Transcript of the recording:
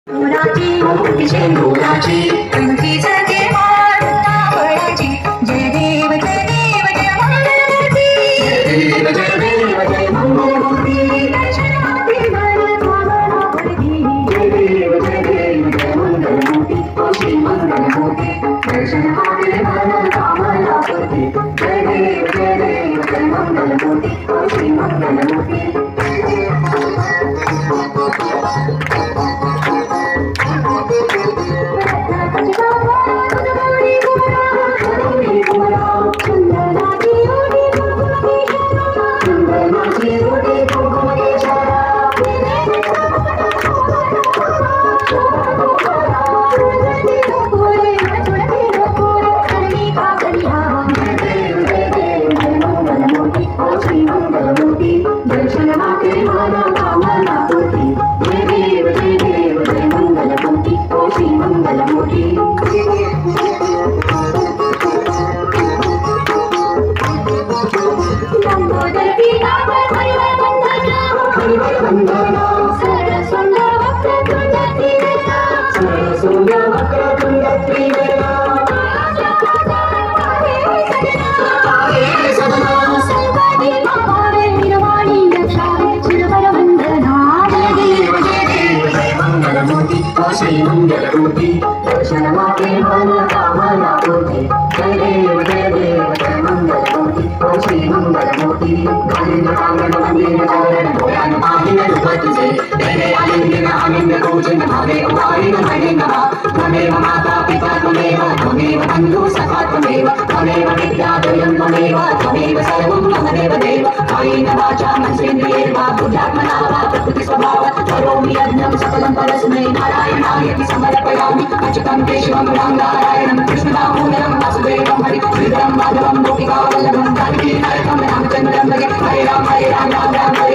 मोराची मोठीशी मोराची पंखी सखे मारुता फळाची जय देव जय देव जय मंगलमूर्ती जय देव जय मंगलमूर्ती दर्शनार्थी मन कामना भरती जय देव जय मंगलमूर्ती श्री मंगलमूर्ती दर्शनार्थी मन कामना भरती जय देव जय मंगलमूर्ती श्री मंगलमूर्ती श्री मंगलमूर्ती दर्शनार्थी मन कामना पूर्ती जय देव जय मंगलमूर्ती श्री मंगलमूर्ती गोविंद कांगण मंदिर कारण भोयान पाहिन रूप तुझे तेरे आलिंगन आनंद पूजन भावे उदारीन हरे नमः त्वमेव माता पिता त्वमेव बन्धु सखा त्वमेव विद्याद्वयं त्वमेव सर्वं त्वमेव देव कायेन वाचा मनसेन्द्रियैर्वा बुद्ध्यात्मना वा प्रकृतिस्वभावात् करोमि यज्ञं सकलं परस्मै नारायणायति समर्पयामि अच्युतं केशवं रामनारायणं कृष्णदामोदरं वासुदेवं हरिं माधवं गोपिकावल्लभं जानकीनायकं रामचन्द्रं भजे हरे राम राम राम